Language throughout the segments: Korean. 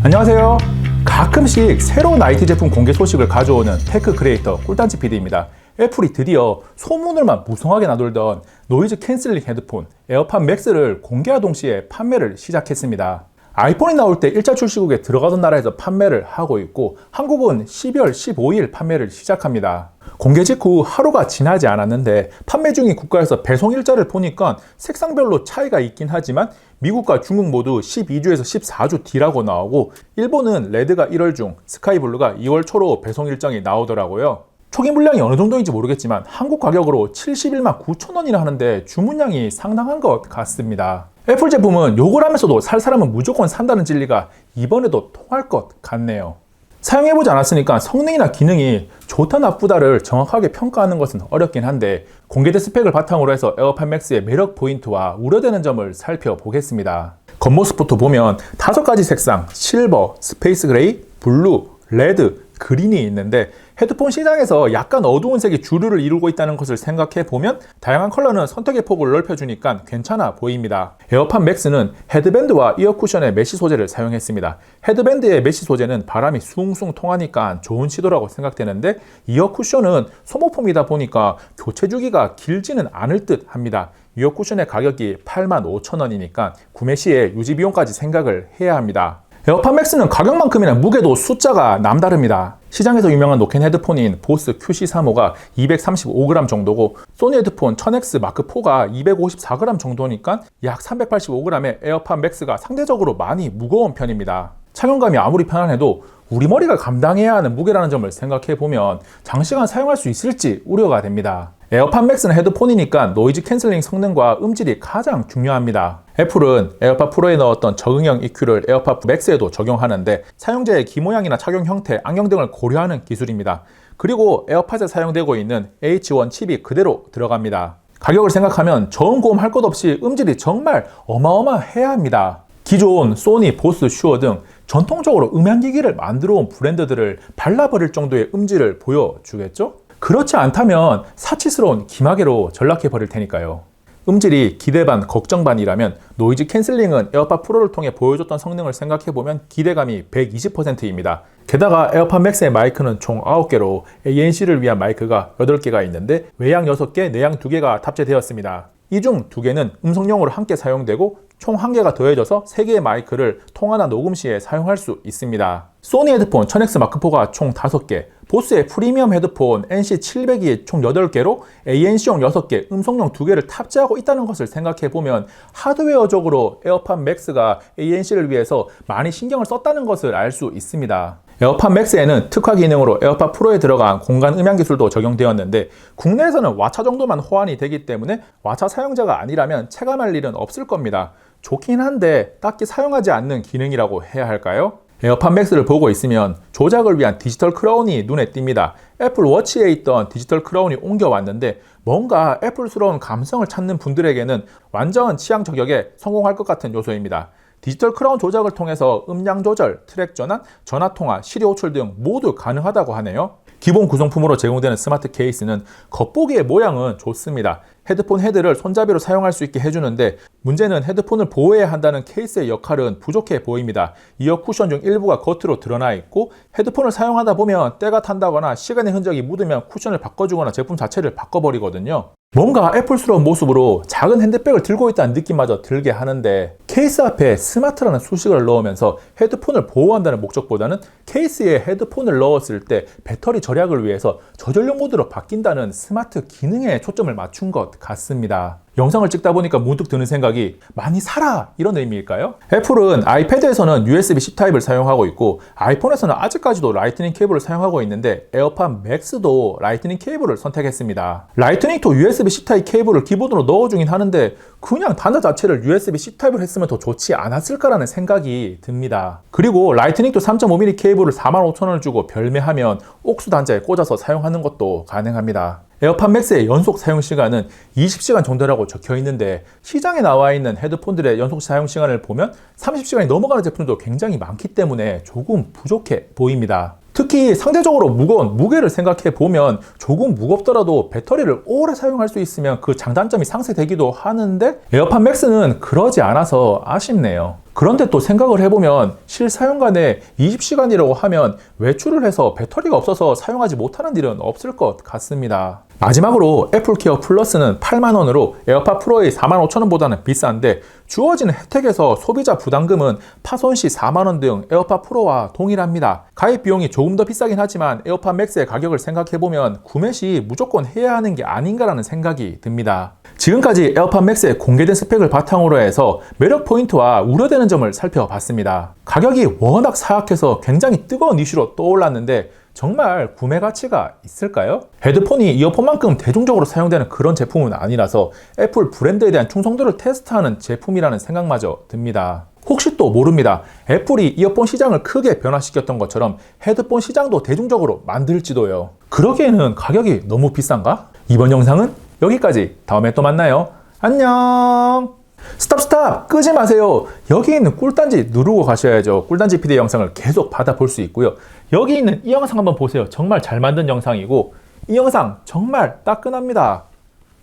안녕하세요. 가끔씩 새로운 IT 제품 공개 소식을 가져오는 테크 크리에이터 꿀단지 PD입니다. 애플이 드디어 소문을만 무성하게 나돌던 노이즈 캔슬링 헤드폰 에어팟 맥스를 공개와 동시에 판매를 시작했습니다. 아이폰이 나올 때 1차 출시국에 들어가던 나라에서 판매를 하고 있고 한국은 12월 15일 판매를 시작합니다. 공개 직후 하루가 지나지 않았는데 판매 중인 국가에서 배송 일자를 보니까 색상별로 차이가 있긴 하지만 미국과 중국 모두 12주에서 14주 뒤라고 나오고 일본은 레드가 1월 중, 스카이블루가 2월 초로 배송 일정이 나오더라고요. 초기 물량이 어느 정도인지 모르겠지만 한국 가격으로 71만 9천 원이나 하는데 주문량이 상당한 것 같습니다. 애플 제품은 욕을 하면서도 살 사람은 무조건 산다는 진리가 이번에도 통할 것 같네요. 사용해보지 않았으니까 성능이나 기능이 좋다 나쁘다를 정확하게 평가하는 것은 어렵긴 한데 공개된 스펙을 바탕으로 해서 에어팟 맥스의 매력 포인트와 우려되는 점을 살펴보겠습니다. 겉모습부터 보면 5가지 색상, 실버, 스페이스 그레이, 블루, 레드, 그린이 있는데 헤드폰 시장에서 약간 어두운 색이 주류를 이루고 있다는 것을 생각해 보면 다양한 컬러는 선택의 폭을 넓혀주니까 괜찮아 보입니다. 에어팟 맥스는 헤드밴드와 이어 쿠션의 메쉬 소재를 사용했습니다. 헤드밴드의 메쉬 소재는 바람이 숭숭 통하니까 좋은 시도라고 생각되는데 이어 쿠션은 소모품이다 보니까 교체 주기가 길지는 않을 듯 합니다. 이어 쿠션의 가격이 85,000원이니까 구매 시에 유지 비용까지 생각을 해야 합니다. 에어팟 맥스는 가격만큼이나 무게도 숫자가 남다릅니다. 시장에서 유명한 노캔 헤드폰인 보스 QC35가 235g 정도고 소니 헤드폰 1000X 마크4가 254g 정도니까 약 385g의 에어팟 맥스가 상대적으로 많이 무거운 편입니다. 착용감이 아무리 편안해도 우리 머리가 감당해야 하는 무게라는 점을 생각해보면 장시간 사용할 수 있을지 우려가 됩니다. 에어팟 맥스는 헤드폰이니까 노이즈 캔슬링 성능과 음질이 가장 중요합니다. 애플은 에어팟 프로에 넣었던 적응형 EQ를 에어팟 맥스에도 적용하는데 사용자의 귀 모양이나 착용 형태, 안경 등을 고려하는 기술입니다. 그리고 에어팟에 사용되고 있는 H1 칩이 그대로 들어갑니다. 가격을 생각하면 저음 고음 할 것 없이 음질이 정말 어마어마해야 합니다. 기존 소니, 보스, 슈어 등 전통적으로 음향기기를 만들어 온 브랜드들을 발라버릴 정도의 음질을 보여주겠죠? 그렇지 않다면 사치스러운 기마개로 전락해 버릴 테니까요. 음질이 기대 반 걱정 반이라면 노이즈 캔슬링은 에어팟 프로를 통해 보여줬던 성능을 생각해보면 기대감이 120%입니다. 게다가 에어팟 맥스의 마이크는 총 9개로 ANC를 위한 마이크가 8개가 있는데 외양 6개, 내양 2개가 탑재되었습니다. 이 중 2개는 음성용으로 함께 사용되고 총 1개가 더해져서 3개의 마이크를 통화나 녹음 시에 사용할 수 있습니다. 소니 헤드폰 1000X 마크4가 총 5개, 보스의 프리미엄 헤드폰 NC700이 총 8개로 ANC용 6개, 음성용 2개를 탑재하고 있다는 것을 생각해보면 하드웨어적으로 에어팟 맥스가 ANC를 위해서 많이 신경을 썼다는 것을 알 수 있습니다. 에어팟 맥스에는 특화 기능으로 에어팟 프로에 들어간 공간 음향 기술도 적용되었는데 국내에서는 왓챠 정도만 호환이 되기 때문에 왓챠 사용자가 아니라면 체감할 일은 없을 겁니다. 좋긴 한데 딱히 사용하지 않는 기능이라고 해야 할까요? 에어팟 맥스를 보고 있으면 조작을 위한 디지털 크라운이 눈에 띕니다. 애플 워치에 있던 디지털 크라운이 옮겨왔는데 뭔가 애플스러운 감성을 찾는 분들에게는 완전 취향 저격에 성공할 것 같은 요소입니다. 디지털 크라운 조작을 통해서 음량 조절, 트랙 전환, 전화 통화, 시리 호출 등 모두 가능하다고 하네요. 기본 구성품으로 제공되는 스마트 케이스는 겉보기의 모양은 좋습니다. 헤드폰 헤드를 손잡이로 사용할 수 있게 해주는데 문제는 헤드폰을 보호해야 한다는 케이스의 역할은 부족해 보입니다. 이어 쿠션 중 일부가 겉으로 드러나 있고 헤드폰을 사용하다 보면 때가 탄다거나 시간의 흔적이 묻으면 쿠션을 바꿔주거나 제품 자체를 바꿔버리거든요. 뭔가 애플스러운 모습으로 작은 핸드백을 들고 있다는 느낌마저 들게 하는데 케이스 앞에 스마트라는 수식어를 넣으면서 헤드폰을 보호한다는 목적보다는 케이스에 헤드폰을 넣었을 때 배터리 절약을 위해서 저전력 모드로 바뀐다는 스마트 기능에 초점을 맞춘 것 같습니다. 영상을 찍다 보니까 문득 드는 생각이 많이 사라! 이런 의미일까요? 애플은 아이패드에서는 USB-C 타입을 사용하고 있고 아이폰에서는 아직까지도 라이트닝 케이블을 사용하고 있는데 에어팟 맥스도 라이트닝 케이블을 선택했습니다. 라이트닝 투 USB-C 타입 케이블을 기본으로 넣어주긴 하는데 그냥 단자 자체를 USB-C 타입을 했으면 더 좋지 않았을까라는 생각이 듭니다. 그리고 라이트닝 투 3.5mm 케이블을 45,000원을 주고 별매하면 옥수 단자에 꽂아서 사용하는 것도 가능합니다. 에어팟 맥스의 연속 사용 시간은 20시간 정도라고 적혀 있는데 시장에 나와 있는 헤드폰들의 연속 사용 시간을 보면 30시간이 넘어가는 제품도 굉장히 많기 때문에 조금 부족해 보입니다. 특히 상대적으로 무거운 무게를 생각해 보면 조금 무겁더라도 배터리를 오래 사용할 수 있으면 그 장단점이 상쇄되기도 하는데 에어팟 맥스는 그러지 않아서 아쉽네요. 그런데 또 생각을 해보면 실사용간에 20시간이라고 하면 외출을 해서 배터리가 없어서 사용하지 못하는 일은 없을 것 같습니다. 마지막으로 애플케어 플러스는 8만원으로 에어팟 프로의 45,000원보다는 비싼데 주어지는 혜택에서 소비자 부담금은 파손 시 4만원 등 에어팟 프로와 동일합니다. 가입 비용이 조금 더 비싸긴 하지만 에어팟 맥스의 가격을 생각해보면 구매 시 무조건 해야 하는 게 아닌가라는 생각이 듭니다. 지금까지 에어팟 맥스의 공개된 스펙을 바탕으로 해서 매력 포인트와 우려되는 점을 살펴봤습니다. 가격이 워낙 사악해서 굉장히 뜨거운 이슈로 떠올랐는데 정말 구매 가치가 있을까요? 헤드폰이 이어폰만큼 대중적으로 사용되는 그런 제품은 아니라서 애플 브랜드에 대한 충성도를 테스트하는 제품이라는 생각마저 듭니다. 혹시 또 모릅니다. 애플이 이어폰 시장을 크게 변화시켰던 것처럼 헤드폰 시장도 대중적으로 만들지도요. 그러기에는 가격이 너무 비싼가? 이번 영상은 여기까지. 다음에 또 만나요. 안녕. 스탑 끄지 마세요. 여기 있는 꿀단지 누르고 가셔야죠. 꿀단지 PD 영상을 계속 받아볼 수 있고요. 여기 있는 이 영상 한번 보세요. 정말 잘 만든 영상이고 이 영상 정말 따끈합니다.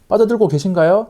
빠져들고 계신가요?